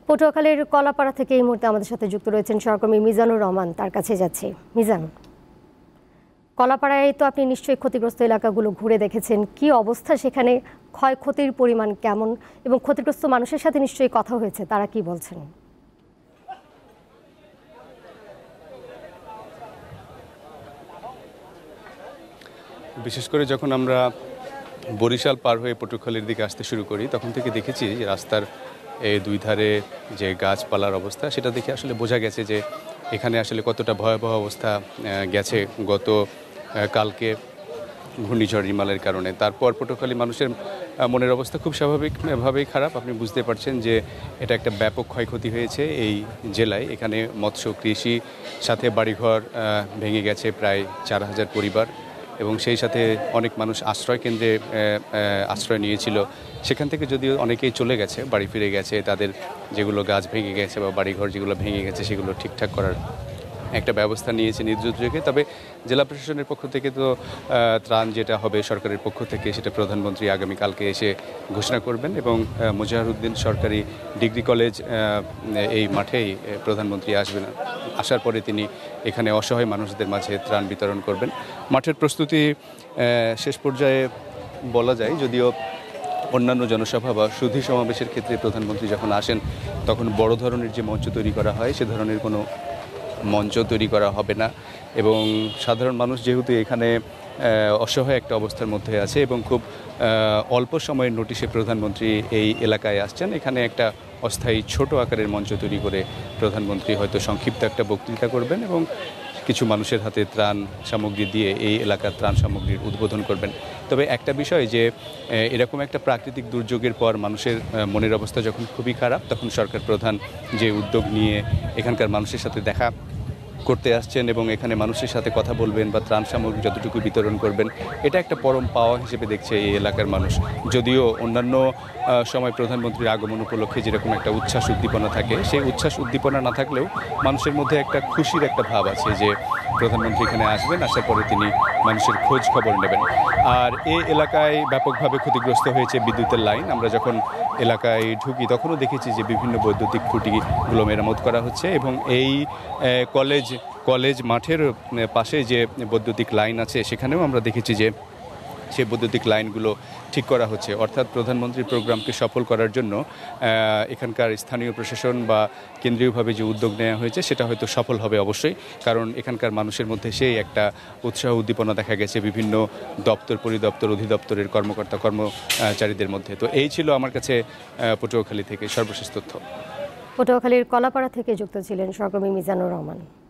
পটুয়াখালীর কলাপাড়া থেকে এই মুহূর্তে আমাদের সাথে যুক্ত রয়েছেন সহকর্মী মিজানুর রহমান। তার কাছে যাচ্ছি। মিজান, কলাপাড়ায় তো আপনি নিশ্চয়ই ক্ষতিগ্রস্ত এলাকাগুলো ঘুরে দেখেছেন, কি অবস্থা সেখানে, ক্ষয়ক্ষতির পরিমাণ কেমন এবং ক্ষতিগ্রস্ত মানুষের সাথে নিশ্চয়ই কথা হয়েছে, তারা কি বলছেন? বিশেষ করে যখন আমরা বরিশাল পার হয়ে পটুয়াখালীর দিকে আসতে শুরু করি তখন থেকে দেখেছি যে রাস্তার এই দুই ধারে যে গাছপালার অবস্থা, সেটা দেখে আসলে বোঝা গেছে যে এখানে আসলে কতটা ভয়াবহ অবস্থা গেছে গত কালকে ঘূর্ণিঝড় রিমালের কারণে। তারপর পটুয়াখালী মানুষের মনের অবস্থা খুব স্বাভাবিকভাবেই খারাপ। আপনি বুঝতে পারছেন যে এটা একটা ব্যাপক ক্ষয়ক্ষতি হয়েছে এই জেলায়। এখানে মৎস্য কৃষি সাথে বাড়িঘর ভেঙে গেছে প্রায় 4000 পরিবার, এবং সেই সাথে অনেক মানুষ আশ্রয় কেন্দ্রে আশ্রয় নিয়েছিল। সেখান থেকে যদিও অনেকেই চলে গেছে, বাড়ি ফিরে গেছে, তাদের যেগুলো গাছ ভেঙে গেছে বা বাড়িঘর যেগুলো ভেঙে গেছে সেগুলো ঠিকঠাক করার একটা ব্যবস্থা নিয়েছে নির্যোগে। তবে জেলা প্রশাসনের পক্ষ থেকে তো ত্রাণ যেটা হবে সরকারের পক্ষ থেকে, সেটা প্রধানমন্ত্রী আগামীকালকে এসে ঘোষণা করবেন, এবং মুজাহিরউদ্দিন সরকারি ডিগ্রি কলেজ এই মাঠেই প্রধানমন্ত্রী আসবেন। আসার পরে তিনি এখানে অসহায় মানুষদের মাঝে ত্রাণ বিতরণ করবেন। মাঠের প্রস্তুতি শেষ পর্যায়ে বলা যায়, যদিও অন্যান্য জনসভা বা সুধী সমাবেশের ক্ষেত্রে প্রধানমন্ত্রী যখন আসেন তখন বড় ধরনের যে মঞ্চ তৈরি করা হয় সে ধরনের কোনো মঞ্চ তৈরি করা হবে না। এবং সাধারণ মানুষ যেহেতু এখানে অসহায় একটা অবস্থার মধ্যে আছে এবং খুব অল্প সময়ের নোটিশে প্রধানমন্ত্রী এই এলাকায় আসছেন, এখানে একটা অস্থায়ী ছোট আকারের মঞ্চ তৈরি করে প্রধানমন্ত্রী হয়তো সংক্ষিপ্ত একটা বক্তৃতা করবেন এবং কিছু মানুষের হাতে ত্রাণ সামগ্রী দিয়ে এই এলাকার ত্রাণ সামগ্রীর উদ্বোধন করবেন। তবে একটা বিষয় যে এরকম একটা প্রাকৃতিক দুর্যোগের পর মানুষের মনের অবস্থা যখন খুবই খারাপ, তখন সরকার প্রধান যে উদ্যোগ নিয়ে এখানকার মানুষের সাথে দেখা করতে আসছেন এবং এখানে মানুষের সাথে কথা বলবেন বা ত্রাণ সামগ্রী যতটুকু বিতরণ করবেন, এটা একটা পরম পাওয়া হিসেবে দেখছে এই এলাকার মানুষ। যদিও অন্যান্য সময় প্রধানমন্ত্রীর আগমন উপলক্ষে যেরকম একটা উচ্ছ্বাস উদ্দীপনা থাকে, সেই উচ্ছ্বাস উদ্দীপনা না থাকলেও মানুষের মধ্যে একটা খুশির একটা ভাব আছে যে প্রধানমন্ত্রী এখানে আসবেন, আসার পরে তিনি মানুষের খোঁজ খবর নেবেন। আর এই এলাকায় ব্যাপকভাবে ক্ষতিগ্রস্ত হয়েছে বিদ্যুতের লাইন। আমরা যখন এলাকায় ঢুকি তখনও দেখেছি যে বিভিন্ন বৈদ্যুতিক খুঁটিগুলো মেরামত করা হচ্ছে, এবং এই কলেজ মাঠের পাশে যে বৈদ্যুতিক লাইন আছে সেখানেও আমরা দেখেছি যে সেই বৈদ্যুতিক লাইনগুলো ঠিক করা হচ্ছে। অর্থাৎ প্রধানমন্ত্রীর প্রোগ্রামকে সফল করার জন্য এখানকার স্থানীয় প্রশাসন বা কেন্দ্রীয়ভাবে যে উদ্যোগ নেওয়া হয়েছে সেটা হয়তো সফল হবে অবশ্যই, কারণ এখানকার মানুষের মধ্যে সেই একটা উৎসাহ উদ্দীপনা দেখা গেছে বিভিন্ন দপ্তর পরিদপ্তর অধিদপ্তরের কর্মচারীদের মধ্যে। তো এই ছিল আমার কাছে পটুয়াখালী থেকে সর্বশেষ তথ্য। পটুয়াখালীর কলাপাড়া থেকে যুক্ত ছিলেন সহকর্মী মিজানুর রহমান।